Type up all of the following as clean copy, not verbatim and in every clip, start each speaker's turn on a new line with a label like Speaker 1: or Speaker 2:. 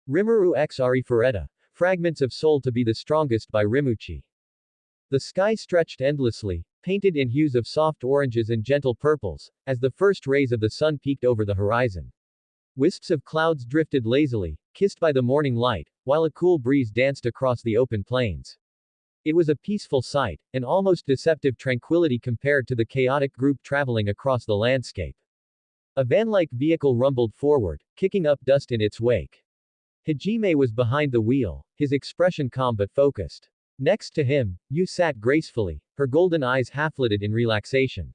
Speaker 1: Rimuru x Arifureta. Fragments of Soul to be the Strongest by Rimuchi. The sky stretched endlessly, painted in hues of soft oranges and gentle purples, as the first rays of the sun peeked over the horizon. Wisps of clouds drifted lazily, kissed by the morning light, while a cool breeze danced across the open plains. It was a peaceful sight, an almost deceptive tranquility compared to the chaotic group traveling across the landscape. A van-like vehicle rumbled forward, kicking up dust in its wake. Hajime was behind the wheel, his expression calm but focused. Next to him, Yu sat gracefully, her golden eyes half-lidded in relaxation.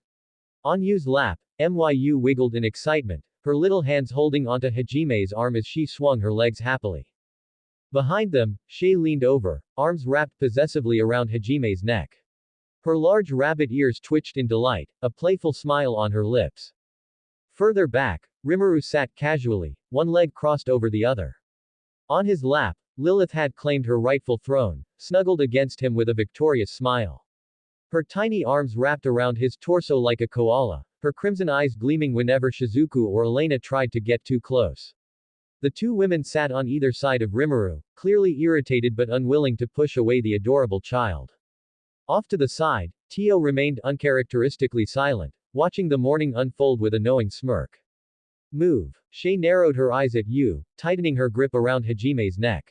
Speaker 1: On Yu's lap, Myu wiggled in excitement, her little hands holding onto Hajime's arm as she swung her legs happily. Behind them, Shay leaned over, arms wrapped possessively around Hajime's neck. Her large rabbit ears twitched in delight, a playful smile on her lips. Further back, Rimuru sat casually, one leg crossed over the other. On his lap, Lilith had claimed her rightful throne, snuggled against him with a victorious smile. Her tiny arms wrapped around his torso like a koala, her crimson eyes gleaming whenever Shizuku or Elena tried to get too close. The two women sat on either side of Rimuru, clearly irritated but unwilling to push away the adorable child. Off to the side, Tio remained uncharacteristically silent, watching the morning unfold with a knowing smirk. Move. Shay narrowed her eyes at Yu, tightening her grip around Hajime's neck.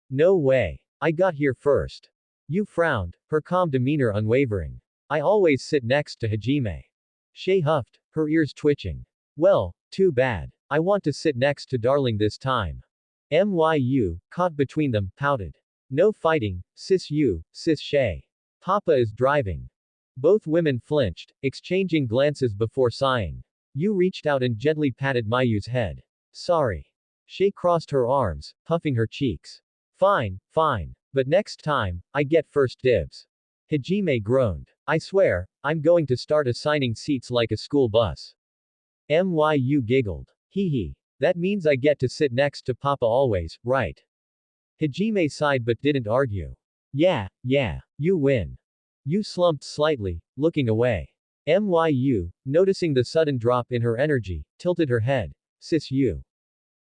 Speaker 1: No way. I got here first. Yu frowned, her calm demeanor unwavering. I always sit next to Hajime. Shay huffed, her ears twitching. Well, too bad. I want to sit next to darling this time. Myu, caught between them, pouted. No fighting, sis Yu, sis Shay. Papa is driving. Both women flinched, exchanging glances before sighing. Yu reached out and gently patted Mayu's head. Sorry. Shay crossed her arms, puffing her cheeks. Fine, fine. But next time, I get first dibs. Hajime groaned. I swear, I'm going to start assigning seats like a school bus. Myu giggled. Hee hee. That means I get to sit next to Papa always, right? Hajime sighed but didn't argue. Yeah, you win. Yu slumped slightly, looking away. Myu, noticing the sudden drop in her energy, tilted her head. Sis Yu.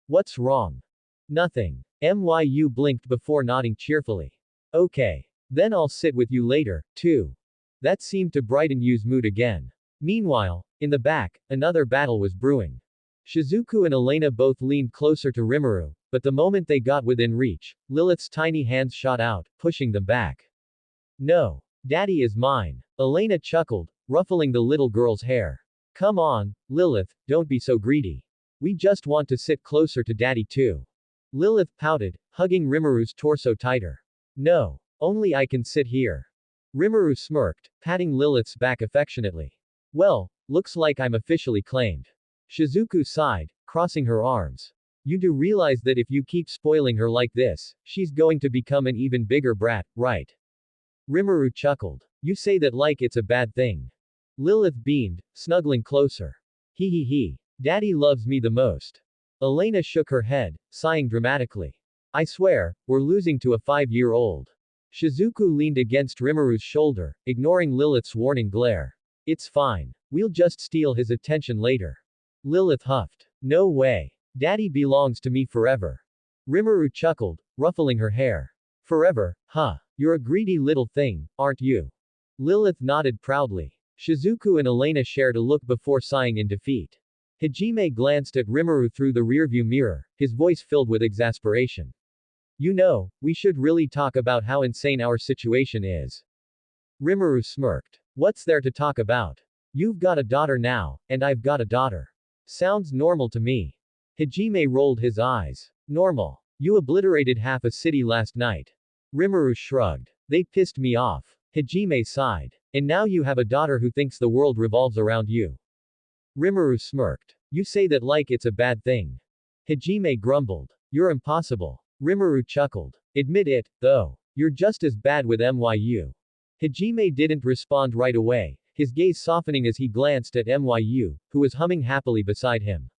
Speaker 1: What's wrong? Nothing. Myu blinked before nodding cheerfully. Okay. Then I'll sit with you later, too. That seemed to brighten Yu's mood again. Meanwhile, in the back, another battle was brewing. Shizuku and Elena both leaned closer to Rimuru, but the moment they got within reach, Lilith's tiny hands shot out, pushing them back. No. Daddy is mine. Elena chuckled, ruffling the little girl's hair. Come on, Lilith, don't be so greedy. We just want to sit closer to Daddy too. Lilith pouted, hugging Rimuru's torso tighter. No. Only I can sit here. Rimuru smirked, patting Lilith's back affectionately. Well, looks like I'm officially claimed. Shizuku sighed, crossing her arms. You do realize that if you keep spoiling her like this, she's going to become an even bigger brat, right? Rimuru chuckled. You say that like it's a bad thing. Lilith beamed, snuggling closer. Hee hee hee. Daddy loves me the most. Elena shook her head, sighing dramatically. I swear, we're losing to a 5-year-old. Shizuku leaned against Rimuru's shoulder, ignoring Lilith's warning glare. It's fine. We'll just steal his attention later. Lilith huffed. No way. Daddy belongs to me forever. Rimuru chuckled, ruffling her hair. Forever, huh? You're a greedy little thing, aren't you? Lilith nodded proudly. Shizuku and Elena shared a look before sighing in defeat. Hajime glanced at Rimuru through the rearview mirror, his voice filled with exasperation. You know, we should really talk about how insane our situation is. Rimuru smirked. What's there to talk about? You've got a daughter now, and I've got a daughter. Sounds normal to me. Hajime rolled his eyes. Normal. You obliterated half a city last night. Rimuru shrugged. They pissed me off. Hajime sighed. And now you have a daughter who thinks the world revolves around you. Rimuru smirked. You say that like it's a bad thing. Hajime grumbled. You're impossible. Rimuru chuckled. Admit it, though. You're just as bad with Myu. Hajime didn't respond right away, his gaze softening as he glanced at Myu, who was humming happily beside him.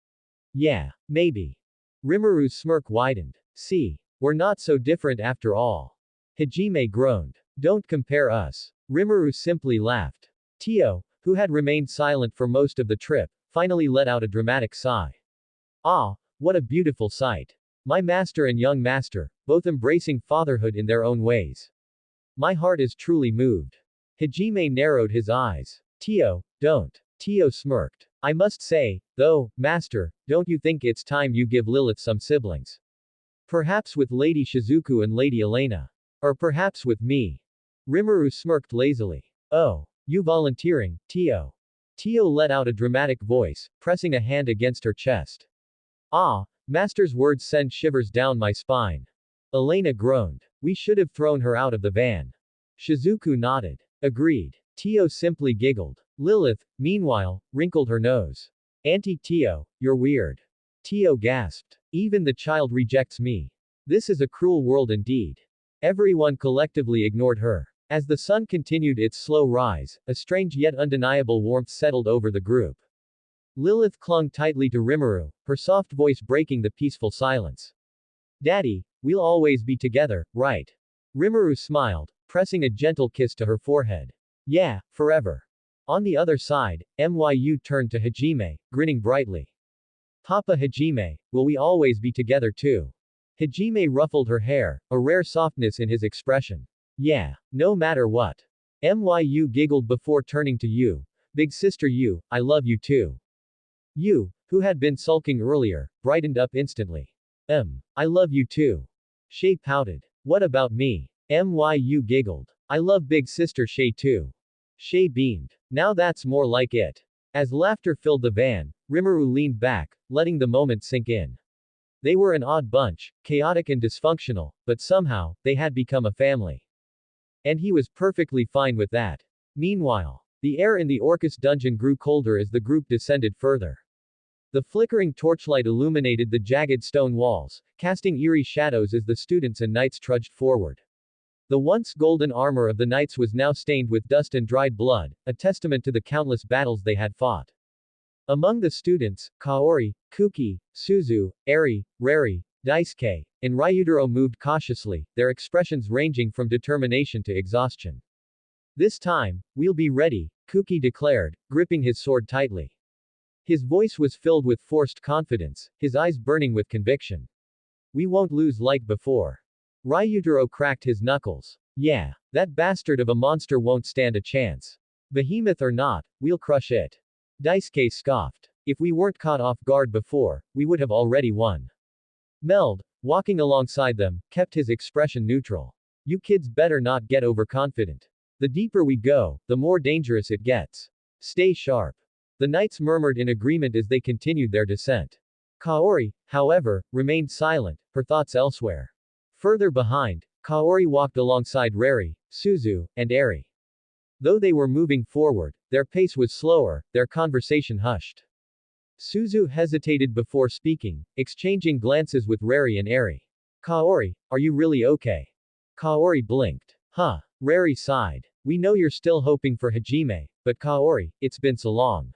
Speaker 1: Yeah, maybe. Rimuru's smirk widened. See, we're not so different after all. Hajime groaned. Don't compare us. Rimuru simply laughed. Tio, who had remained silent for most of the trip, finally let out a dramatic sigh. Ah, what a beautiful sight. My master and young master, both embracing fatherhood in their own ways. My heart is truly moved. Hajime narrowed his eyes. Tio, don't. Tio smirked. I must say, though, master, don't you think it's time you give Lilith some siblings? Perhaps with Lady Shizuku and Lady Elena. Or perhaps with me. Rimuru smirked lazily. Oh, you volunteering, Tio? Tio let out a dramatic voice, pressing a hand against her chest. Ah, master's words send shivers down my spine. Elena groaned. We should have thrown her out of the van. Shizuku nodded. Agreed. Tio simply giggled. Lilith, meanwhile, wrinkled her nose. Auntie Tio, you're weird. Tio gasped. Even the child rejects me. This is a cruel world indeed. Everyone collectively ignored her. As the sun continued its slow rise, a strange yet undeniable warmth settled over the group. Lilith clung tightly to Rimuru, her soft voice breaking the peaceful silence. Daddy, we'll always be together, right? Rimuru smiled, pressing a gentle kiss to her forehead. Yeah, forever. On the other side, Myu turned to Hajime, grinning brightly. Papa Hajime, will we always be together too? Hajime ruffled her hair, a rare softness in his expression. Yeah, no matter what. Myu giggled before turning to Yu. Big sister Yu, I love you too. Yu, who had been sulking earlier, brightened up instantly. I love you too. Shay pouted. What about me? Myu giggled. I love big sister Shay too. Shay beamed. Now that's more like it. As laughter filled the van, Rimuru leaned back, letting the moment sink in. They were an odd bunch, chaotic and dysfunctional, but somehow, they had become a family. And he was perfectly fine with that. Meanwhile, the air in the Orcus dungeon grew colder as the group descended further. The flickering torchlight illuminated the jagged stone walls, casting eerie shadows as the students and knights trudged forward. The once golden armor of the knights was now stained with dust and dried blood, a testament to the countless battles they had fought. Among the students, Kaori, Kuki, Suzu, Eri, Reri, Daisuke, and Ryutaro moved cautiously, their expressions ranging from determination to exhaustion. This time, we'll be ready, Kuki declared, gripping his sword tightly. His voice was filled with forced confidence, his eyes burning with conviction. We won't lose like before. Ryutaro cracked his knuckles. Yeah, that bastard of a monster won't stand a chance. Behemoth or not, we'll crush it. Daisuke scoffed. If we weren't caught off guard before, we would have already won. Meld, walking alongside them, kept his expression neutral. You kids better not get overconfident. The deeper we go, the more dangerous it gets. Stay sharp. The knights murmured in agreement as they continued their descent. Kaori, however, remained silent, her thoughts elsewhere. Further behind, Kaori walked alongside Reri, Suzu, and Eri. Though they were moving forward, their pace was slower, their conversation hushed. Suzu hesitated before speaking, exchanging glances with Reri and Eri. Kaori, are you really okay? Kaori blinked. Huh. Reri sighed. We know you're still hoping for Hajime, but Kaori, it's been so long.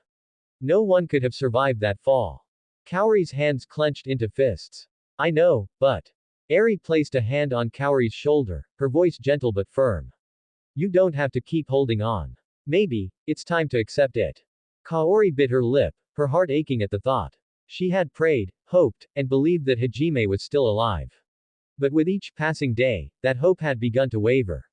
Speaker 1: No one could have survived that fall. Kaori's hands clenched into fists. I know, but. Eri placed a hand on Kaori's shoulder, her voice gentle but firm. You don't have to keep holding on. Maybe, it's time to accept it. Kaori bit her lip, her heart aching at the thought. She had prayed, hoped, and believed that Hajime was still alive. But with each passing day, that hope had begun to waver.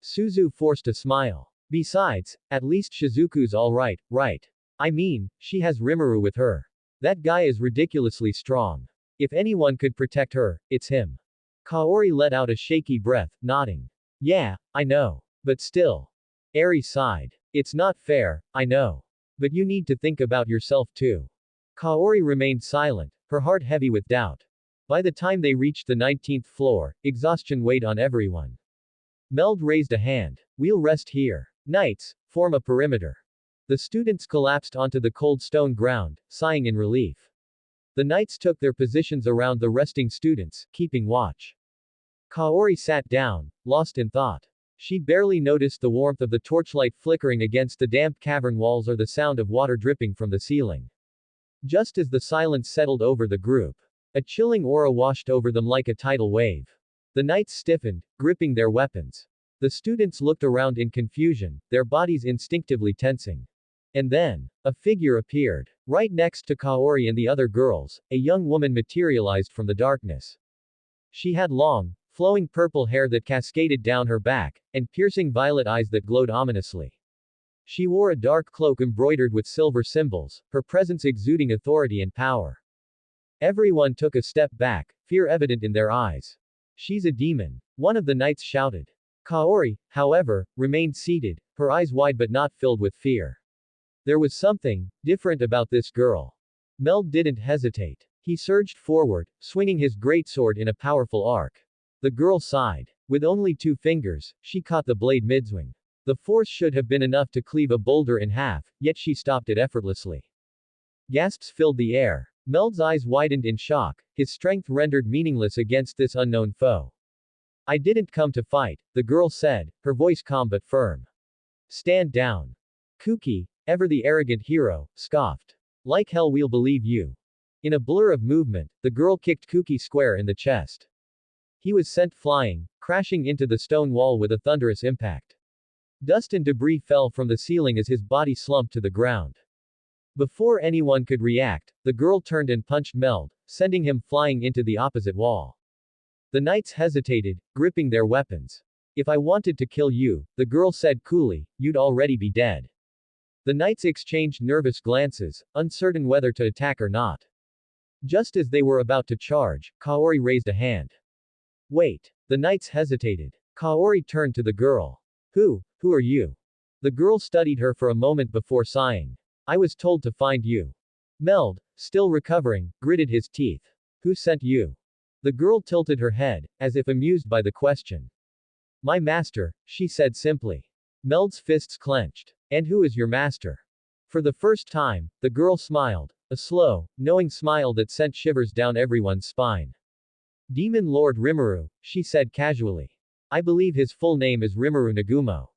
Speaker 1: Suzu forced a smile. Besides, at least Shizuku's alright, right? I mean, she has Rimuru with her. That guy is ridiculously strong. If anyone could protect her, it's him. Kaori let out a shaky breath, nodding. Yeah, I know. But still. Eri sighed. It's not fair, I know. But you need to think about yourself too. Kaori remained silent, her heart heavy with doubt. By the time they reached the 19th floor, exhaustion weighed on everyone. Meld raised a hand. We'll rest here. Knights, form a perimeter. The students collapsed onto the cold stone ground, sighing in relief. The knights took their positions around the resting students, keeping watch. Kaori sat down, lost in thought. She barely noticed the warmth of the torchlight flickering against the damp cavern walls or the sound of water dripping from the ceiling. Just as the silence settled over the group, a chilling aura washed over them like a tidal wave. The knights stiffened, gripping their weapons. The students looked around in confusion, their bodies instinctively tensing. And then, a figure appeared. Right next to Kaori and the other girls, a young woman materialized from the darkness. She had long, flowing purple hair that cascaded down her back, and piercing violet eyes that glowed ominously. She wore a dark cloak embroidered with silver symbols, her presence exuding authority and power. Everyone took a step back, fear evident in their eyes. She's a demon. One of the knights shouted. Kaori, however, remained seated, her eyes wide but not filled with fear. There was something different about this girl. Meld didn't hesitate. He surged forward, swinging his greatsword in a powerful arc. The girl sighed. With only 2 fingers, she caught the blade midswing. The force should have been enough to cleave a boulder in half, yet she stopped it effortlessly. Gasps filled the air. Meld's eyes widened in shock, his strength rendered meaningless against this unknown foe. I didn't come to fight, the girl said, her voice calm but firm. Stand down. Kuki, ever the arrogant hero, scoffed. Like hell we'll believe you. In a blur of movement, the girl kicked Kuki square in the chest. He was sent flying, crashing into the stone wall with a thunderous impact. Dust and debris fell from the ceiling as his body slumped to the ground. Before anyone could react, the girl turned and punched Meld, sending him flying into the opposite wall. The knights hesitated, gripping their weapons. If I wanted to kill you, the girl said coolly, you'd already be dead. The knights exchanged nervous glances, uncertain whether to attack or not. Just as they were about to charge, Kaori raised a hand. Wait. The knights hesitated. Kaori turned to the girl. Who are you? The girl studied her for a moment before sighing. I was told to find you. Meld, still recovering, gritted his teeth. Who sent you? The girl tilted her head, as if amused by the question. My master, she said simply. Meld's fists clenched. And who is your master? For the first time, the girl smiled, a slow, knowing smile that sent shivers down everyone's spine. Demon Lord Rimuru, she said casually. I believe his full name is Rimuru Nagumo.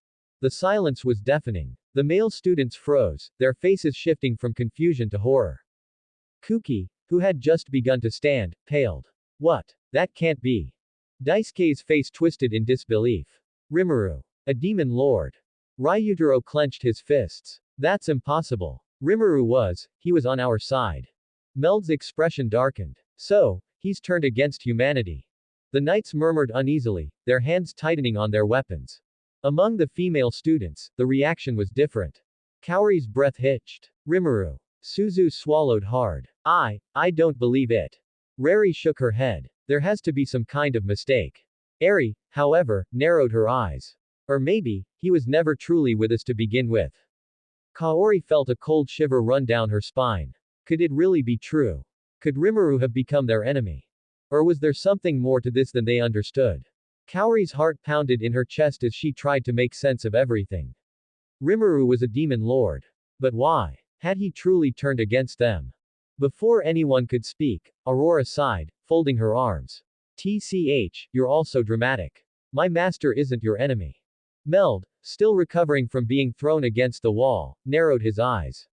Speaker 1: The silence was deafening. The male students froze, their faces shifting from confusion to horror. Kuki, who had just begun to stand, paled. What? That can't be. Daisuke's face twisted in disbelief. Rimuru. A demon lord. Ryutaro clenched his fists. That's impossible. Rimuru he was on our side. Meld's expression darkened. So, he's turned against humanity. The knights murmured uneasily, their hands tightening on their weapons. Among the female students, the reaction was different. Kaori's breath hitched. Rimuru. Suzu swallowed hard. I don't believe it. Rari shook her head. There has to be some kind of mistake. Eri, however, narrowed her eyes. Or maybe, he was never truly with us to begin with. Kaori felt a cold shiver run down her spine. Could it really be true? Could Rimuru have become their enemy? Or was there something more to this than they understood? Kaori's heart pounded in her chest as she tried to make sense of everything. Rimuru was a demon lord. But why? Had he truly turned against them? Before anyone could speak, Aurora sighed, folding her arms. TCH, you're all so dramatic. My master isn't your enemy. Meld, still recovering from being thrown against the wall, narrowed his eyes.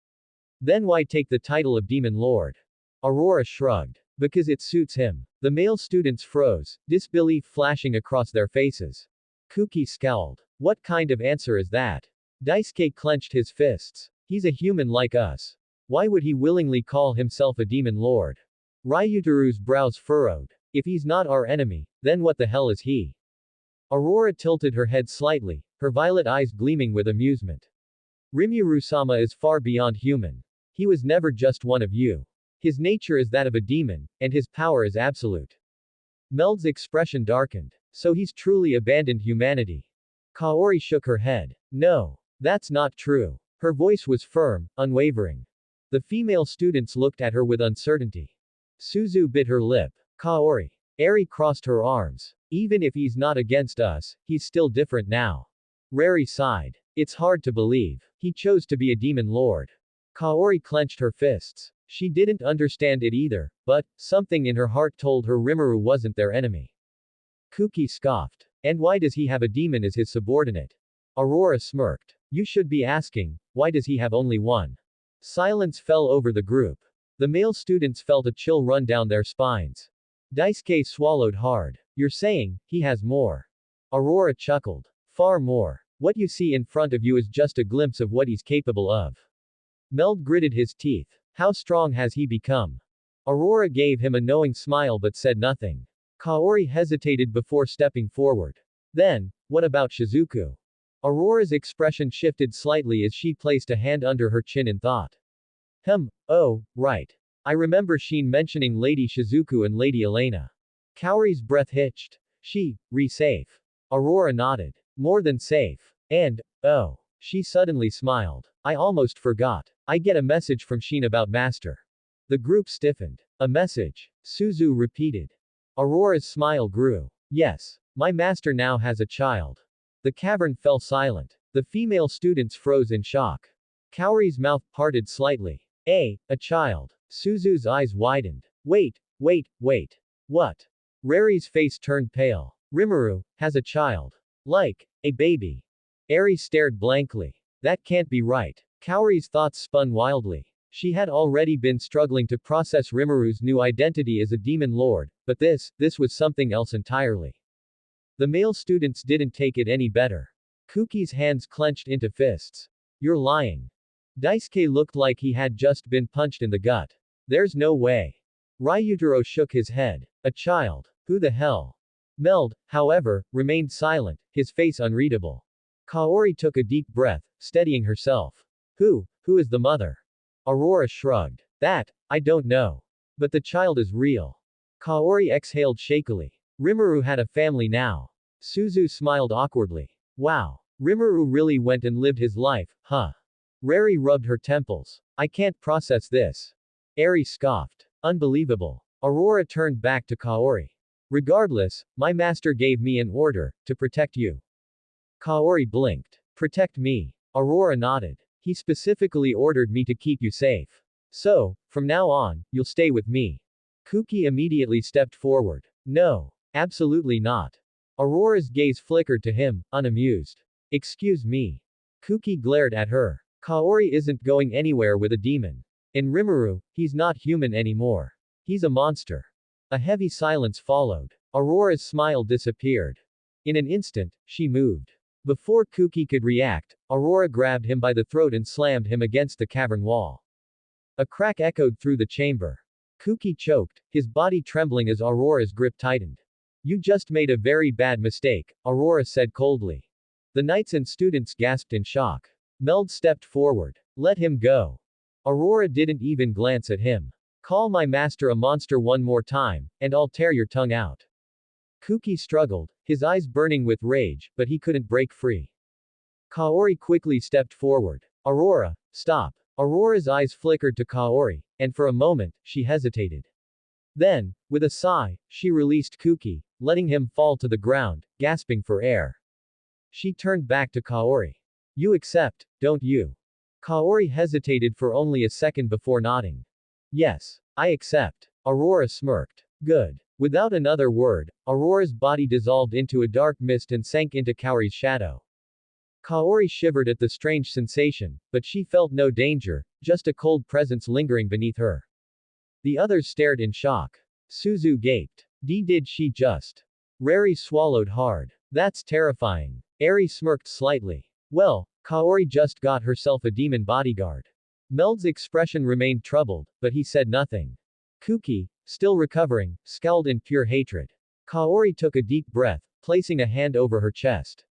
Speaker 1: Then why take the title of Demon Lord? Aurora shrugged. Because it suits him. The male students froze, disbelief flashing across their faces. Kuki scowled. What kind of answer is that? Daisuke clenched his fists. He's a human like us. Why would he willingly call himself a demon lord? Ryutaru's brows furrowed. If he's not our enemy, then what the hell is he? Aurora tilted her head slightly, her violet eyes gleaming with amusement. Rimuru-sama is far beyond human. He was never just one of you. His nature is that of a demon, and his power is absolute. Meld's expression darkened. So he's truly abandoned humanity. Kaori shook her head. No. That's not true. Her voice was firm, unwavering. The female students looked at her with uncertainty. Suzu bit her lip. Kaori. Eri crossed her arms. Even if he's not against us, he's still different now. Rari sighed. It's hard to believe. He chose to be a demon lord. Kaori clenched her fists. She didn't understand it either, but, something in her heart told her Rimuru wasn't their enemy. Kuki scoffed. And why does he have a demon as his subordinate? Aurora smirked. You should be asking, why does he have only one? Silence fell over the group. The male students felt a chill run down their spines. Daisuke swallowed hard. You're saying, he has more. Aurora chuckled. Far more. What you see in front of you is just a glimpse of what he's capable of. Meld gritted his teeth. How strong has he become? Aurora gave him a knowing smile but said nothing. Kaori hesitated before stepping forward. Then, what about Shizuku? Aurora's expression shifted slightly as she placed a hand under her chin in thought. Oh, right. I remember Sheen mentioning Lady Shizuku and Lady Elena. Kaori's breath hitched. Safe. Aurora nodded. More than safe. And, oh. She suddenly smiled. I almost forgot. I get a message from Sheen about Master. The group stiffened. A message? Suzu repeated. Aurora's smile grew. Yes. My master now has a child. The cavern fell silent. The female students froze in shock. Kaori's mouth parted slightly. A child. Suzu's eyes widened. Wait. What? Rari's face turned pale. Rimuru has a child. Like, a baby. Eri stared blankly. That can't be right. Kaori's thoughts spun wildly. She had already been struggling to process Rimuru's new identity as a demon lord, but this was something else entirely. The male students didn't take it any better. Kuki's hands clenched into fists. You're lying. Daisuke looked like he had just been punched in the gut. There's no way. Ryutaro shook his head. A child. Who the hell? Meld, however, remained silent, his face unreadable. Kaori took a deep breath, steadying herself. Who is the mother? Aurora shrugged. That, I don't know. But the child is real. Kaori exhaled shakily. Rimuru had a family now. Suzu smiled awkwardly. Wow. Rimuru really went and lived his life, huh? Rari rubbed her temples. I can't process this. Eri scoffed. Unbelievable. Aurora turned back to Kaori. Regardless, my master gave me an order, to protect you. Kaori blinked. Protect me. Aurora nodded. He specifically ordered me to keep you safe. So, from now on, you'll stay with me. Kuki immediately stepped forward. No. Absolutely not. Aurora's gaze flickered to him, unamused. Excuse me. Kuki glared at her. Kaori isn't going anywhere with a demon. In Rimuru, he's not human anymore. He's a monster. A heavy silence followed. Aurora's smile disappeared. In an instant, she moved. Before Kuki could react, Aurora grabbed him by the throat and slammed him against the cavern wall. A crack echoed through the chamber. Kuki choked, his body trembling as Aurora's grip tightened. You just made a very bad mistake, Aurora said coldly. The knights and students gasped in shock. Meld stepped forward. Let him go. Aurora didn't even glance at him. Call my master a monster one more time, and I'll tear your tongue out. Kuki struggled, his eyes burning with rage, but he couldn't break free. Kaori quickly stepped forward. Aurora, stop. Aurora's eyes flickered to Kaori, and for a moment, she hesitated. Then, with a sigh, she released Kuki, letting him fall to the ground, gasping for air. She turned back to Kaori. You accept, don't you? Kaori hesitated for only a second before nodding. Yes, I accept. Aurora smirked. Good. Without another word, Aurora's body dissolved into a dark mist and sank into Kaori's shadow. Kaori shivered at the strange sensation, but she felt no danger, just a cold presence lingering beneath her. The others stared in shock. Suzu gaped. Did she just? Rari swallowed hard. That's terrifying. Eri smirked slightly. Well, Kaori just got herself a demon bodyguard. Meld's expression remained troubled, but he said nothing. Kuki, still recovering, scowled in pure hatred. Kaori took a deep breath, placing a hand over her chest.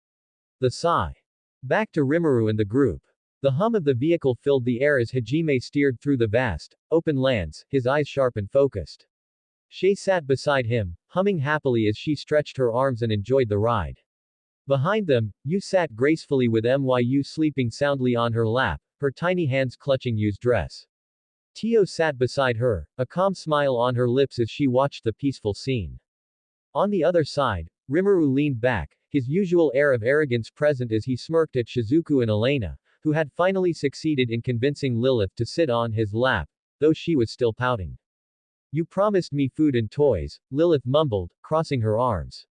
Speaker 1: The sigh. Back to Rimuru and the group. The hum of the vehicle filled the air as Hajime steered through the vast, open lands, his eyes sharp and focused. Shay sat beside him, humming happily as she stretched her arms and enjoyed the ride. Behind them, Yu sat gracefully with Myu sleeping soundly on her lap, her tiny hands clutching Yu's dress. Tio sat beside her, a calm smile on her lips as she watched the peaceful scene. On the other side, Rimuru leaned back, his usual air of arrogance present as he smirked at Shizuku and Elena, who had finally succeeded in convincing Lilith to sit on his lap, though she was still pouting. You promised me food and toys, Lilith mumbled, crossing her arms.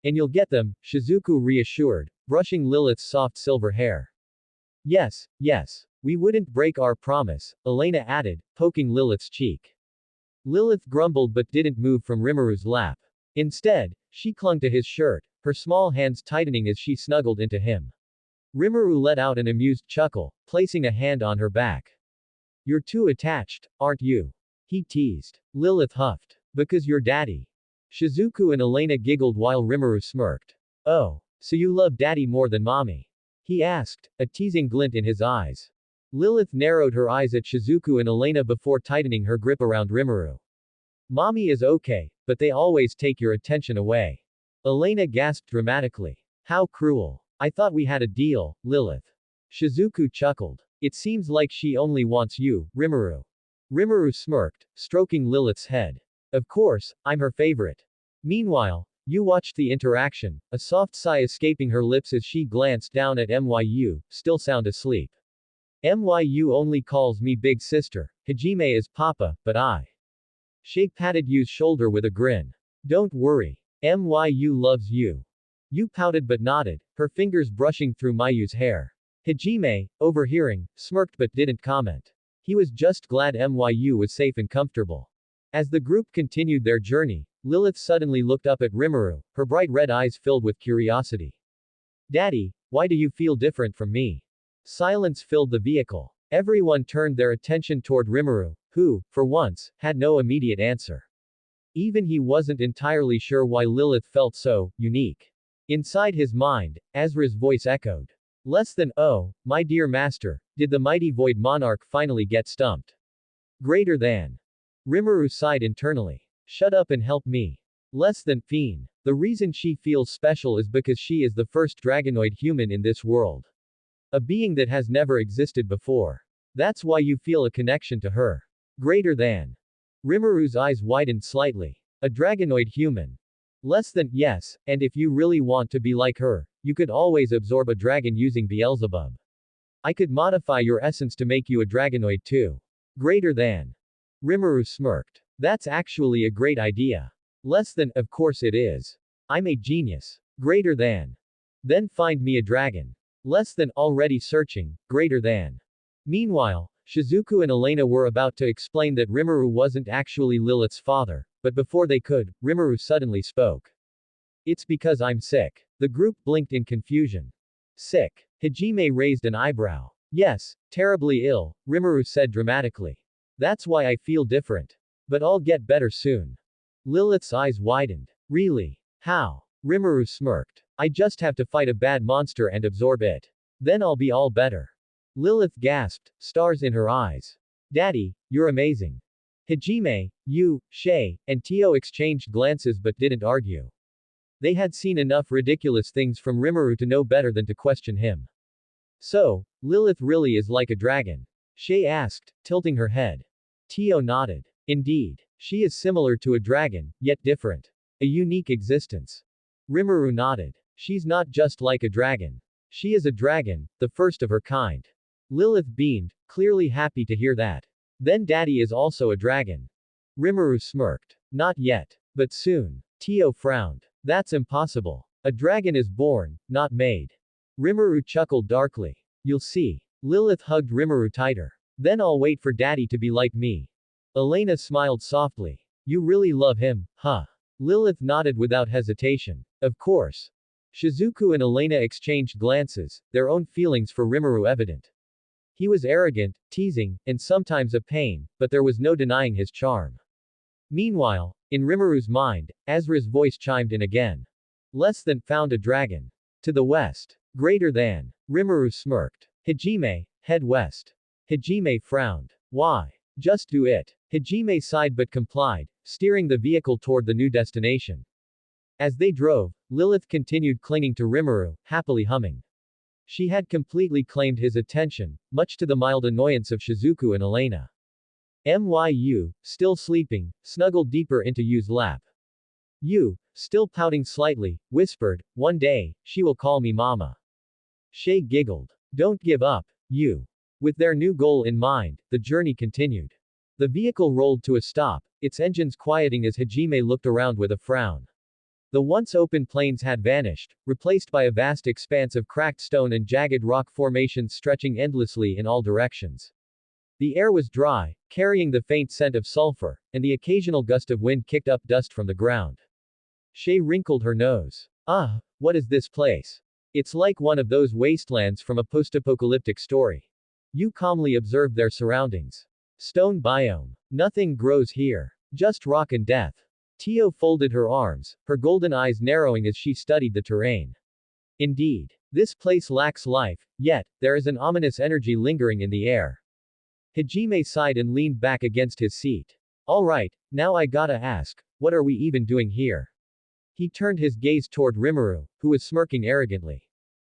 Speaker 1: And you'll get them, Shizuku reassured, brushing Lilith's soft silver hair. Yes, we wouldn't break our promise, Elena added, poking Lilith's cheek. Lilith grumbled but didn't move from Rimuru's lap. Instead, she clung to his shirt, her small hands tightening as she snuggled into him. Rimuru let out an amused chuckle, placing a hand on her back. You're too attached, aren't you? He teased. Lilith huffed. Because you're daddy. Shizuku and Elena giggled while Rimuru smirked. Oh, so you love daddy more than mommy? He asked, a teasing glint in his eyes. Lilith narrowed her eyes at Shizuku and Elena before tightening her grip around Rimuru. Mommy is okay, but they always take your attention away. Elena gasped dramatically. How cruel. I thought we had a deal, Lilith. Shizuku chuckled. It seems like she only wants you, Rimuru. Rimuru smirked, stroking Lilith's head. Of course, I'm her favorite. Meanwhile, you watched the interaction, a soft sigh escaping her lips as she glanced down at MYU, still sound asleep. MYU only calls me big sister, Hajime is papa, but I. Shay patted Yu's shoulder with a grin. Don't worry. MYU loves you. Yu pouted but nodded, her fingers brushing through Mayu's hair. Hajime, overhearing, smirked but didn't comment. He was just glad MYU was safe and comfortable. As the group continued their journey, Lilith suddenly looked up at Rimuru, her bright red eyes filled with curiosity. Daddy, why do you feel different from me? Silence filled the vehicle. Everyone turned their attention toward Rimuru, who, for once, had no immediate answer. Even he wasn't entirely sure why Lilith felt so unique. Inside his mind, Azra's voice echoed. Less than, oh, my dear master, did the mighty Void Monarch finally get stumped? Greater than. Rimuru sighed internally. Shut up and help me. Less than, fiend. The reason she feels special is because she is the first dragonoid human in this world. A being that has never existed before. That's why you feel a connection to her. Greater than. Rimuru's eyes widened slightly. A dragonoid human. Less than, yes, and if you really want to be like her, you could always absorb a dragon using Beelzebub. I could modify your essence to make you a dragonoid too. Greater than. Rimuru smirked. That's actually a great idea. Less than, of course it is. I'm a genius. Greater than. Then find me a dragon. Less than, already searching. Greater than. Meanwhile, Shizuku and Elena were about to explain that Rimuru wasn't actually Lilith's father, but before they could, Rimuru suddenly spoke. It's because I'm sick. The group blinked in confusion. Sick. Hajime raised an eyebrow. Yes, terribly ill, Rimuru said dramatically. That's why I feel different. But I'll get better soon. Lilith's eyes widened. Really? How? Rimuru smirked. I just have to fight a bad monster and absorb it. Then I'll be all better. Lilith gasped, stars in her eyes. Daddy, you're amazing. Hajime, Yu, Shay, and Tio exchanged glances but didn't argue. They had seen enough ridiculous things from Rimuru to know better than to question him. So, Lilith really is like a dragon? Shay asked, tilting her head. Tio nodded. Indeed. She is similar to a dragon, yet different. A unique existence. Rimuru nodded. She's not just like a dragon. She is a dragon, the first of her kind. Lilith beamed, clearly happy to hear that. Then Daddy is also a dragon. Rimuru smirked. Not yet. But soon. Tio frowned. That's impossible. A dragon is born, not made. Rimuru chuckled darkly. You'll see. Lilith hugged Rimuru tighter. Then I'll wait for Daddy to be like me. Elena smiled softly. You really love him, huh? Lilith nodded without hesitation. Of course. Shizuku and Elena exchanged glances, their own feelings for Rimuru evident. He was arrogant, teasing, and sometimes a pain, but there was no denying his charm. Meanwhile, in Rimuru's mind, Azra's voice chimed in again. Less than, found a dragon. To the west. Greater than. Rimuru smirked. Hajime, head west. Hajime frowned. Why? Just do it. Hajime sighed but complied, steering the vehicle toward the new destination. As they drove, Lilith continued clinging to Rimuru, happily humming. She had completely claimed his attention, much to the mild annoyance of Shizuku and Elena. Myu, still sleeping, snuggled deeper into Yu's lap. Yu, still pouting slightly, whispered, one day, she will call me Mama. Shay giggled. Don't give up, Yu. With their new goal in mind, the journey continued. The vehicle rolled to a stop, its engines quieting as Hajime looked around with a frown. The once open plains had vanished, replaced by a vast expanse of cracked stone and jagged rock formations stretching endlessly in all directions. The air was dry, carrying the faint scent of sulfur, and the occasional gust of wind kicked up dust from the ground. Shay wrinkled her nose. Ah, what is this place? It's like one of those wastelands from a post-apocalyptic story. Yu calmly observed their surroundings. Stone biome. Nothing grows here. Just rock and death. Tio folded her arms, her golden eyes narrowing as she studied the terrain. Indeed. This place lacks life, yet, there is an ominous energy lingering in the air. Hajime sighed and leaned back against his seat. Alright, now I gotta ask, what are we even doing here? He turned his gaze toward Rimuru, who was smirking arrogantly.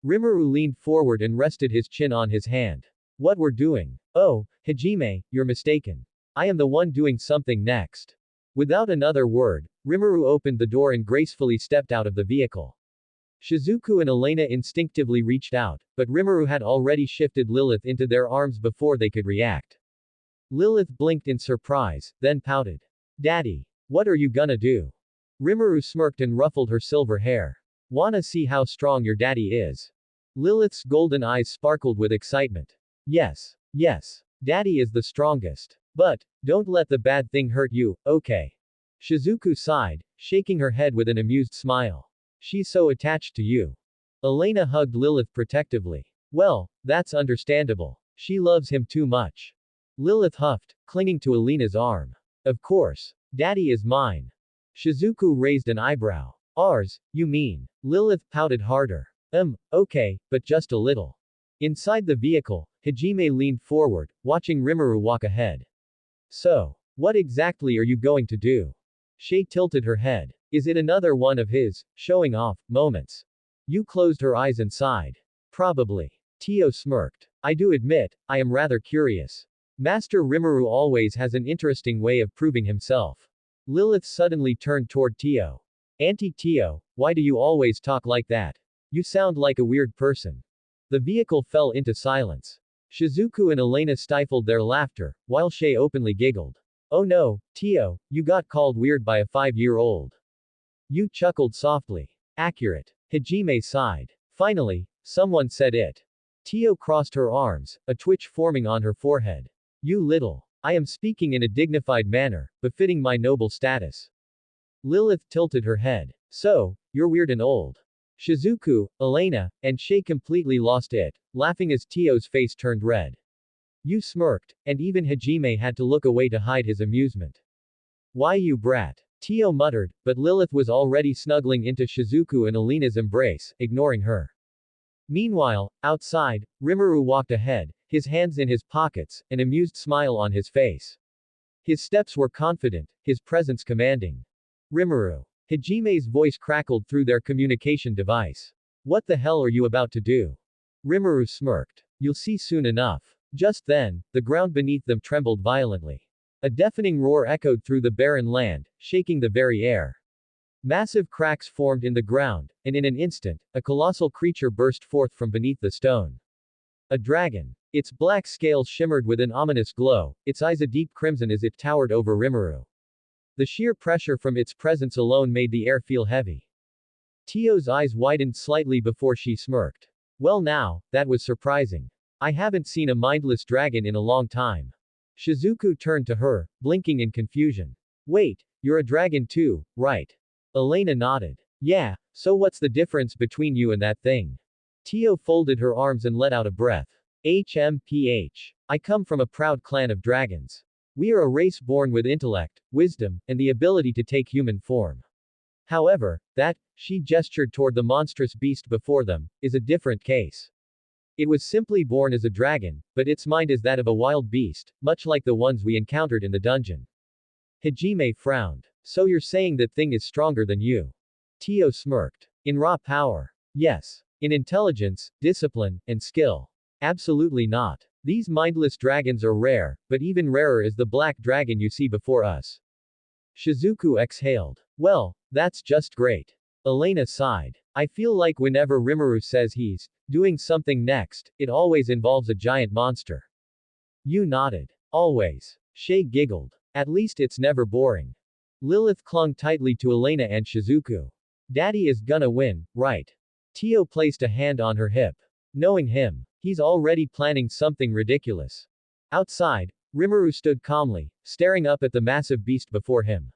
Speaker 1: Rimuru leaned forward and rested his chin on his hand. What we're doing? Oh, Hajime, you're mistaken. I am the one doing something next. Without another word, Rimuru opened the door and gracefully stepped out of the vehicle. Shizuku and Elena instinctively reached out, but Rimuru had already shifted Lilith into their arms before they could react. Lilith blinked in surprise, then pouted. Daddy, what are you gonna do? Rimuru smirked and ruffled her silver hair. Wanna see how strong your daddy is? Lilith's golden eyes sparkled with excitement. Yes. Yes. Daddy is the strongest. But, don't let the bad thing hurt you, okay? Shizuku sighed, shaking her head with an amused smile. She's so attached to you. Elena hugged Lilith protectively. Well, that's understandable. She loves him too much. Lilith huffed, clinging to Elena's arm. Of course. Daddy is mine. Shizuku raised an eyebrow. Ours, you mean? Lilith pouted harder. Okay, but just a little. Inside the vehicle, Hajime leaned forward, watching Rimuru walk ahead. So, what exactly are you going to do? Shay tilted her head. Is it another one of his showing off moments? You closed her eyes and sighed. Probably. Tio smirked. I do admit, I am rather curious. Master Rimuru always has an interesting way of proving himself. Lilith suddenly turned toward Tio. Auntie Tio, why do you always talk like that? You sound like a weird person. The vehicle fell into silence. Shizuku and Elena stifled their laughter, while Shay openly giggled. Oh no, Tio, you got called weird by a 5-year-old. You chuckled softly. Accurate. Hajime sighed. Finally, someone said it. Tio crossed her arms, a twitch forming on her forehead. You little. I am speaking in a dignified manner, befitting my noble status. Lilith tilted her head. So, you're weird and old. Shizuku, Elena, and Shay completely lost it, laughing as Tio's face turned red. You smirked, and even Hajime had to look away to hide his amusement. Why you brat? Tio muttered, but Lilith was already snuggling into Shizuku and Elena's embrace, ignoring her. Meanwhile, outside, Rimuru walked ahead, his hands in his pockets, an amused smile on his face. His steps were confident, his presence commanding. Rimuru. Hajime's voice crackled through their communication device. What the hell are you about to do? Rimuru smirked. You'll see soon enough. Just then, the ground beneath them trembled violently. A deafening roar echoed through the barren land, shaking the very air. Massive cracks formed in the ground, and in an instant, a colossal creature burst forth from beneath the stone. A dragon. Its black scales shimmered with an ominous glow, its eyes a deep crimson as it towered over Rimuru. The sheer pressure from its presence alone made the air feel heavy. Tio's eyes widened slightly before she smirked. Well now, that was surprising. I haven't seen a mindless dragon in a long time. Shizuku turned to her, blinking in confusion. Wait, you're a dragon too, right? Elena nodded. Yeah, so what's the difference between you and that thing? Tio folded her arms and let out a breath. HMPH. I come from a proud clan of dragons. We are a race born with intellect, wisdom, and the ability to take human form. However, that, she gestured toward the monstrous beast before them, is a different case. It was simply born as a dragon, but its mind is that of a wild beast, much like the ones we encountered in the dungeon. Hajime frowned. So you're saying that thing is stronger than you? Tio smirked. In raw power. Yes. In intelligence, discipline, and skill. Absolutely not. These mindless dragons are rare, but even rarer is the black dragon you see before us. Shizuku exhaled. Well, that's just great. Elena sighed. I feel like whenever Rimuru says he's doing something next, it always involves a giant monster. You nodded. Always. Shay giggled. At least it's never boring. Lilith clung tightly to Elena and Shizuku. Daddy is gonna win, right? Tio placed a hand on her hip. Knowing him, he's already planning something ridiculous. Outside, Rimuru stood calmly, staring up at the massive beast before him.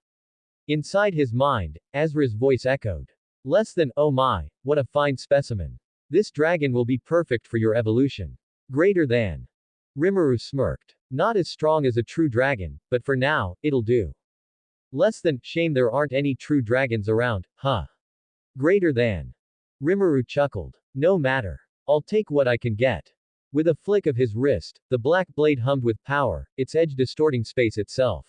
Speaker 1: Inside his mind, Azra's voice echoed. Less than, oh my, what a fine specimen. This dragon will be perfect for your evolution. Greater than. Rimuru smirked. Not as strong as a true dragon, but for now, it'll do. Less than, shame there aren't any true dragons around, huh? Greater than. Rimuru chuckled. No matter. I'll take what I can get. With a flick of his wrist, the black blade hummed with power, its edge distorting space itself.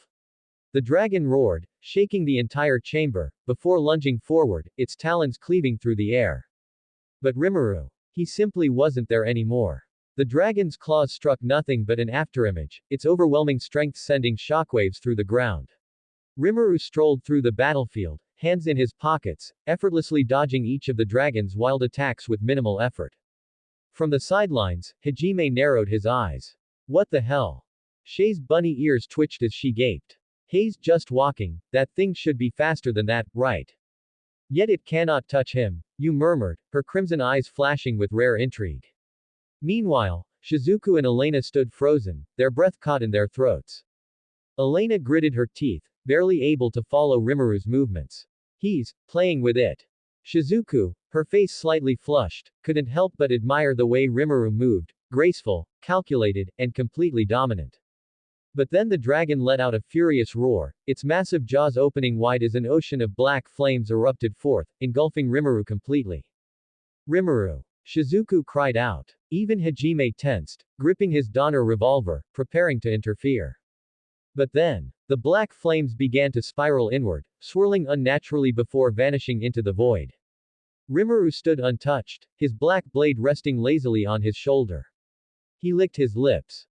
Speaker 1: The dragon roared, shaking the entire chamber, before lunging forward, its talons cleaving through the air. But Rimuru. He simply wasn't there anymore. The dragon's claws struck nothing but an afterimage, its overwhelming strength sending shockwaves through the ground. Rimuru strolled through the battlefield, hands in his pockets, effortlessly dodging each of the dragon's wild attacks with minimal effort. From the sidelines, Hajime narrowed his eyes. What the hell? Shay's bunny ears twitched as she gaped. He's just walking, that thing should be faster than that, right? Yet it cannot touch him, you murmured, her crimson eyes flashing with rare intrigue. Meanwhile, Shizuku and Elena stood frozen, their breath caught in their throats. Elena gritted her teeth, barely able to follow Rimuru's movements. He's playing with it. Shizuku, her face slightly flushed, couldn't help but admire the way Rimuru moved, graceful, calculated, and completely dominant. But then the dragon let out a furious roar, its massive jaws opening wide as an ocean of black flames erupted forth, engulfing Rimuru completely. Rimuru! Shizuku cried out. Even Hajime tensed, gripping his Donner revolver, preparing to interfere. But then, the black flames began to spiral inward, swirling unnaturally before vanishing into the void. Rimuru stood untouched, his black blade resting lazily on his shoulder. He licked his lips.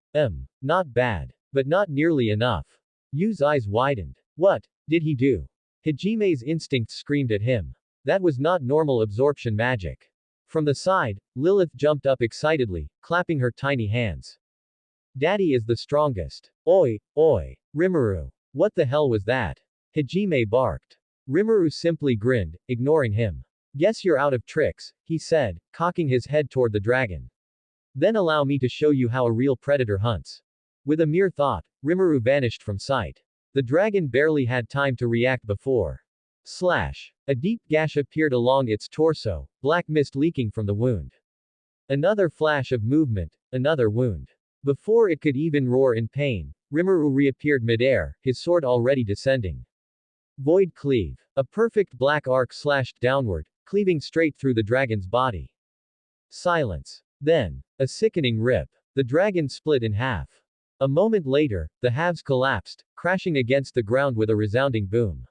Speaker 1: Not bad. But not nearly enough. Yu's eyes widened. What did he do? Hajime's instinct screamed at him. That was not normal absorption magic. From the side, Lilith jumped up excitedly, clapping her tiny hands. Daddy is the strongest. Oi, oi. Rimuru. What the hell was that? Hajime barked. Rimuru simply grinned, ignoring him. Guess you're out of tricks, he said, cocking his head toward the dragon. Then allow me to show you how a real predator hunts. With a mere thought, Rimuru vanished from sight. The dragon barely had time to react before. Slash. A deep gash appeared along its torso, black mist leaking from the wound. Another flash of movement, another wound. Before it could even roar in pain, Rimuru reappeared midair, his sword already descending. Void cleave. A perfect black arc slashed downward, cleaving straight through the dragon's body. Silence. Then, a sickening rip. The dragon split in half. A moment later, the halves collapsed, crashing against the ground with a resounding boom.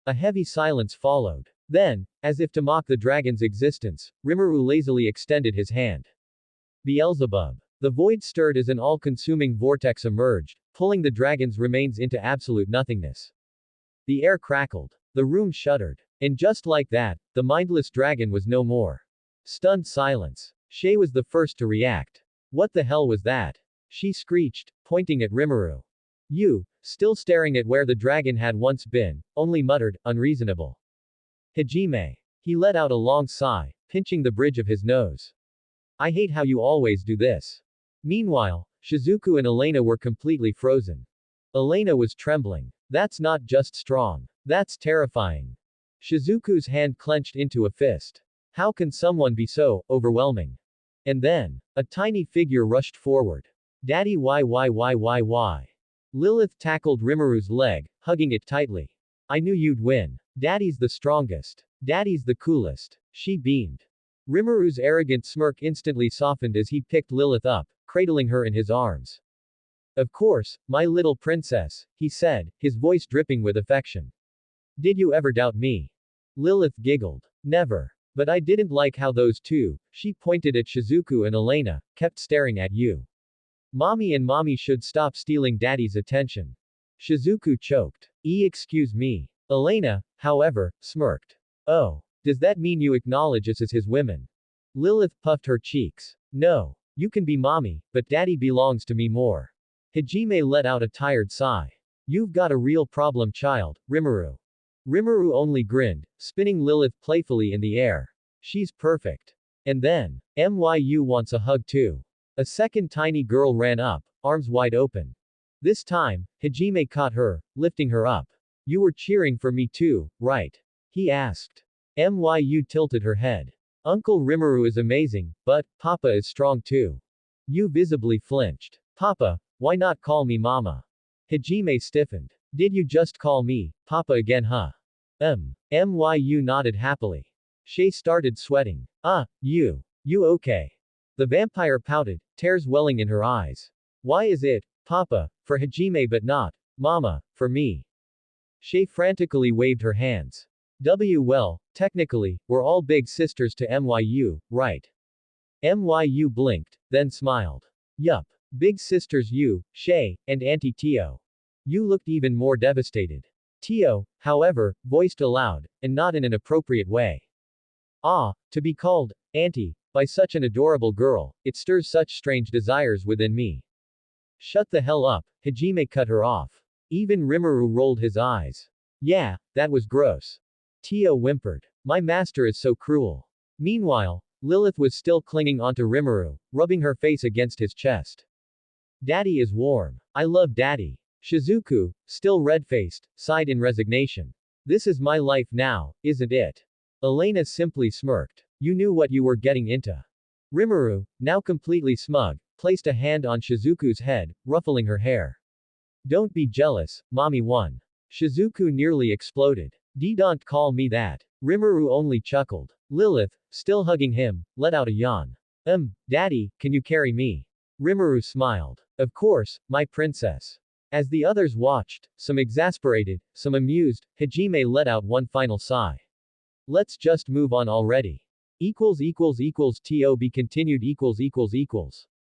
Speaker 1: A heavy silence followed. Then, as if to mock the dragon's existence, Rimuru lazily extended his hand. Beelzebub. The void stirred as an all-consuming vortex emerged, pulling the dragon's remains into absolute nothingness. The air crackled. The room shuddered. And just like that, the mindless dragon was no more. Stunned silence. Shay was the first to react. What the hell was that? She screeched, pointing at Rimuru. Yu, still staring at where the dragon had once been, only muttered, unreasonable. Hajime. He let out a long sigh, pinching the bridge of his nose. I hate how you always do this. Meanwhile, Shizuku and Elena were completely frozen. Elena was trembling. That's not just strong. That's terrifying. Shizuku's hand clenched into a fist. How can someone be so overwhelming? And then, a tiny figure rushed forward. Daddy why? Lilith tackled Rimuru's leg, hugging it tightly. I knew you'd win. Daddy's the strongest. Daddy's the coolest. She beamed. Rimuru's arrogant smirk instantly softened as he picked Lilith up, cradling her in his arms. Of course, my little princess, he said, his voice dripping with affection. Did you ever doubt me? Lilith giggled. Never. But I didn't like how those two, she pointed at Shizuku and Elena, kept staring at you. Mommy and mommy should stop stealing daddy's attention. Shizuku choked. Excuse me. Elena, however, smirked. Oh. Does that mean you acknowledge us as his women? Lilith puffed her cheeks. No. You can be mommy, but daddy belongs to me more. Hajime let out a tired sigh. You've got a real problem, child, Rimuru. Rimuru only grinned, spinning Lilith playfully in the air. She's perfect. And then, Myu wants a hug too. A second tiny girl ran up, arms wide open. This time, Hajime caught her, lifting her up. You were cheering for me too, right? He asked. Myu tilted her head. Uncle Rimuru is amazing, but, Papa is strong too. You visibly flinched. Papa, why not call me Mama? Hajime stiffened. Did you just call me Papa again, huh? Myu nodded happily. Shay started sweating. You okay? The vampire pouted, tears welling in her eyes. Why is it, Papa, for Hajime but not, Mama, for me? Shay frantically waved her hands. Well, technically, we're all big sisters to Myu, right? Myu blinked, then smiled. Yup. Big sisters you, Shay, and Auntie Tio. You looked even more devastated. Tio, however, voiced aloud, and not in an appropriate way. To be called Auntie by such an adorable girl, it stirs such strange desires within me. Shut the hell up, Hajime cut her off. Even Rimuru rolled his eyes. Yeah, that was gross. Tio whimpered. My master is so cruel. Meanwhile, Lilith was still clinging onto Rimuru, rubbing her face against his chest. Daddy is warm. I love Daddy. Shizuku, still red-faced, sighed in resignation. This is my life now, isn't it? Elena simply smirked. You knew what you were getting into. Rimuru, now completely smug, placed a hand on Shizuku's head, ruffling her hair. Don't be jealous, Mommy won. Shizuku nearly exploded. Don't call me that. Rimuru only chuckled. Lilith, still hugging him, let out a yawn. Daddy, can you carry me? Rimuru smiled. Of course, my princess. As the others watched, some exasperated, some amused, Hajime let out one final sigh. Let's just move on already. == TOB continued ==